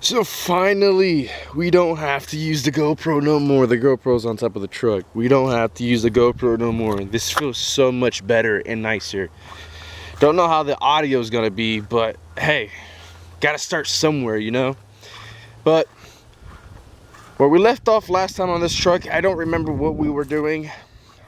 So finally, we don't have to use the GoPro no more. The GoPro's on top of the truck. We don't have to use the GoPro no more. This feels so much better and nicer. Don't know how the audio is gonna be, but hey, gotta start somewhere, you know? But where we left off last time on this truck, I don't remember what we were doing.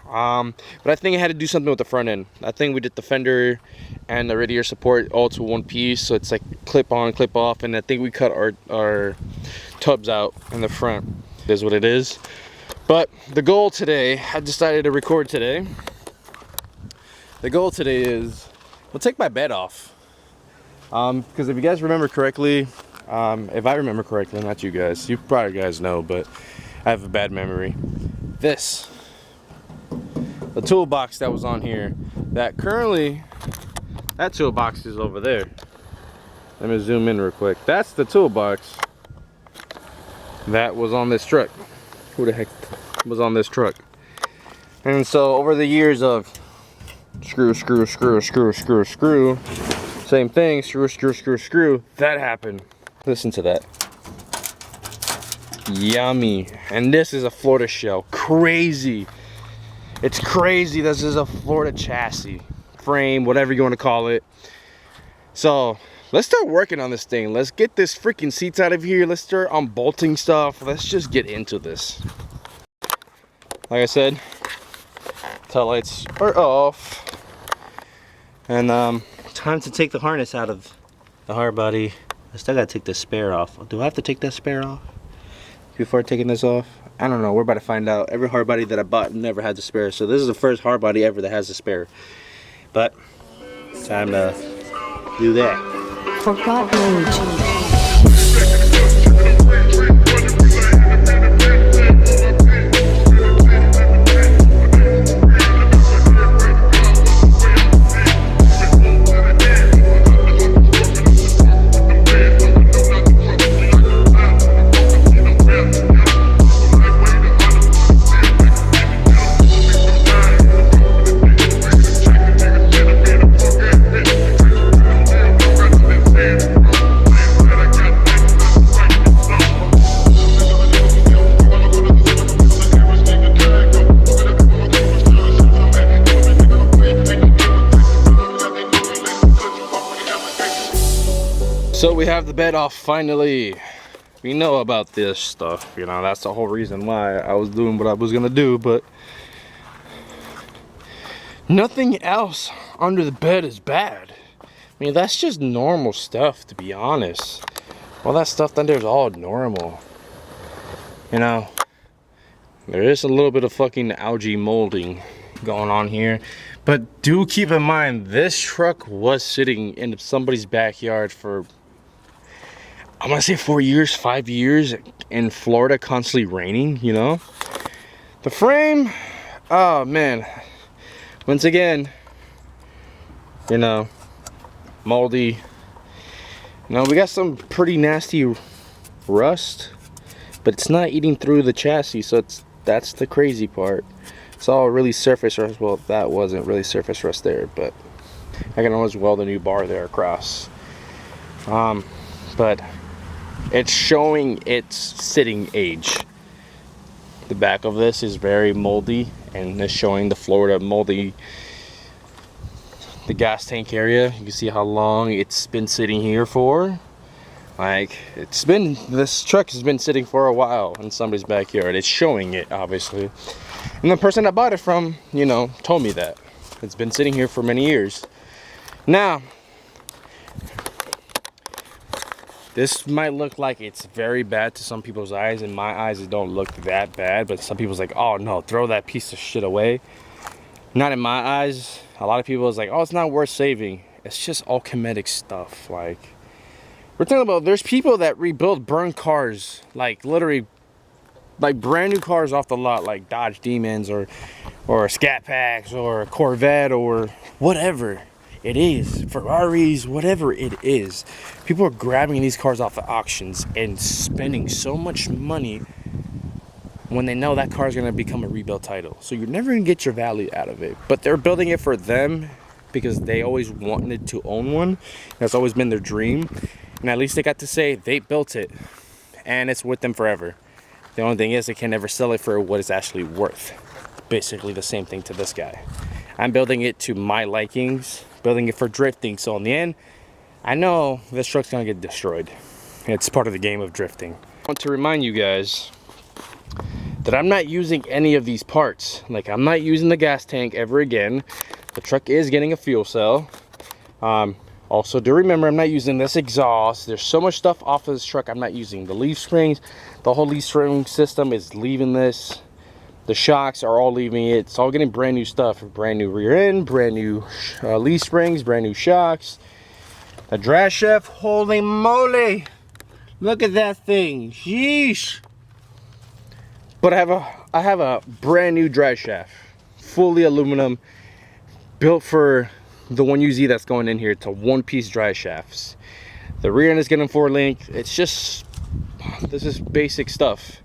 But I think I had to do something with the front end. I think we did the fender and the radiator support all to one piece, so it's like clip on, clip off, and I think we cut our tubs out in the front. It is what it is. But the goal today, I decided to record today. The goal today is, we'll take my bed off. Because if you guys remember correctly, if I remember correctly, not you guys, you probably guys know, but I have a bad memory. The toolbox that was on here, that toolbox is over there. Let me zoom in real quick. That's the toolbox that was on this truck. Who the heck was on this truck? And so over the years of screw, same thing, screw, that happened. Listen to that. Yummy. And this is a Florida shell. Crazy. It's crazy. This is a Florida chassis, frame, whatever you want to call it. So let's start working on this thing. Let's get this freaking seats out of here. Let's start unbolting stuff. Let's just get into this. Like I said, tail lights are off. And time to take the harness out of the hard body. I still gotta take the spare off. Do I have to take that spare off before taking this off? I don't know, we're about to find out. Every hard body that I bought never had the spare, so this is the first hard body ever that has the spare. But time to do that. Forgotten age. So we have the bed off finally. We know about this stuff, you know, that's the whole reason why I was doing what I was gonna do, but nothing else under the bed is bad. I mean, that's just normal stuff, to be honest. All that stuff under is all normal. You know, there is a little bit of fucking algae molding going on here, but do keep in mind, this truck was sitting in somebody's backyard for, I'm gonna say 4 years, 5 years in Florida, constantly raining, you know. The frame, oh man, once again, you know, moldy. You know, we got some pretty nasty rust, but it's not eating through the chassis, so that's the crazy part. It's all really surface rust. Well, that wasn't really surface rust there, but I can always weld a new bar there across. But it's showing its sitting age. The back of this is very moldy, and it's showing the Florida moldy, the gas tank area. You can see how long it's been sitting here for. Like, this truck has been sitting for a while in somebody's backyard. It's showing it, obviously. And the person I bought it from, you know, told me that. It's been sitting here for many years. Now, this might look like it's very bad to some people's eyes. In my eyes, it don't look that bad, but some people's like, oh no, throw that piece of shit away. Not in my eyes. A lot of people is like, oh, it's not worth saving. It's just all cosmetic stuff. Like, we're talking about, there's people that rebuild burned cars, like literally, like brand new cars off the lot, like Dodge Demons or Scat Packs or Corvette or whatever it is, Ferraris, whatever it is. People are grabbing these cars off the auctions and spending so much money when they know that car is going to become a rebuilt title. So you're never going to get your value out of it. But they're building it for them because they always wanted to own one. That's always been their dream. And at least they got to say they built it and it's with them forever. The only thing is they can never sell it for what it's actually worth. Basically the same thing to this guy. I'm building it to my likings, building it for drifting. So in the end, I know this truck's gonna get destroyed. It's part of the game of drifting. I want to remind you guys that I'm not using any of these parts. Like, I'm not using the gas tank ever again. The truck is getting a fuel cell. Also, do remember, I'm not using this exhaust. There's so much stuff off of this truck I'm not using. The leaf springs, the whole leaf spring system is leaving this. The shocks are all leaving it. It's all getting brand new stuff. Brand new rear end, brand new leaf springs, brand new shocks. The drive shaft, holy moly. Look at that thing, sheesh. But I have a brand new drive shaft, fully aluminum, built for the 1UZ that's going in here. It's a one-piece drive shafts. The rear end is getting 4-link. It's just, this is basic stuff.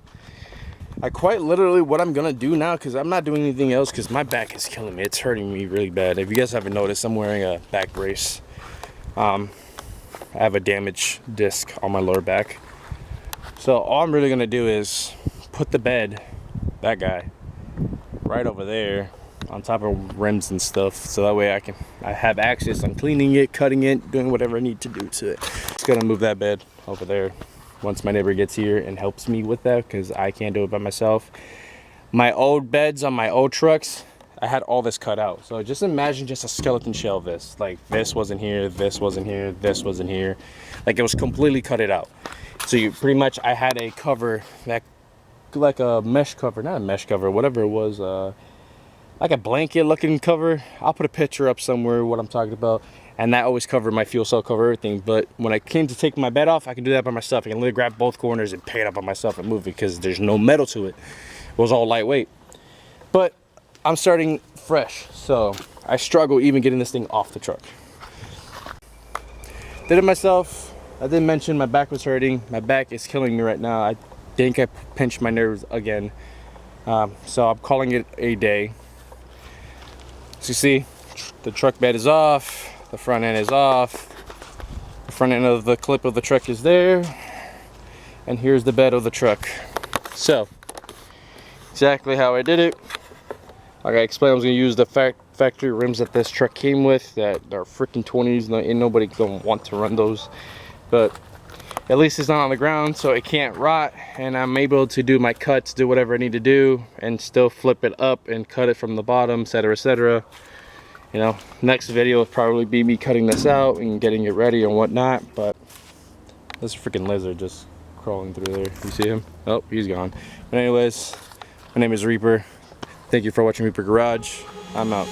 I quite literally, what I'm gonna do now, because I'm not doing anything else, because my back is killing me. It's hurting me really bad. If you guys haven't noticed, I'm wearing a back brace. I have a damaged disc on my lower back. So all I'm really gonna do is put the bed, that guy, right over there on top of rims and stuff, so that way I have access on cleaning it, cutting it, doing whatever I need to do to it. Just gonna move that bed over there once my neighbor gets here and helps me with that, because I can't do it by myself. My old beds on my old trucks, I had all this cut out. So just imagine just a skeleton shell of this. Like, this wasn't here, this wasn't here, this wasn't here. Like, it was completely cut it out. So you pretty much, I had a cover that, like a mesh cover, not a mesh cover, whatever it was, like a blanket looking cover. I'll put a picture up somewhere what I'm talking about. And that always covered my fuel cell, cover everything. But when I came to take my bed off, I can do that by myself. I can literally grab both corners and pay it up by myself and move it, because there's no metal to it. It was all lightweight. But I'm starting fresh, so I struggle even getting this thing off the truck. Did it myself. I didn't mention my back was hurting. My back is killing me right now. I think I pinched my nerves again. So I'm calling it a day. So you see, the truck bed is off. The front end is off. The front end of the clip of the truck is there. And here's the bed of the truck. So, exactly how I did it. Like I explained, I was gonna use the factory rims that this truck came with, that are freaking 20s. Ain't nobody gonna want to run those. But at least it's not on the ground, so it can't rot. And I'm able to do my cuts, do whatever I need to do, and still flip it up and cut it from the bottom, etc., etc. You know, next video will probably be me cutting this out and getting it ready and whatnot. But this freaking lizard just crawling through there. You see him? Oh, he's gone. But anyways, my name is Reaper. Thank you for watching Reaper Garage. I'm out.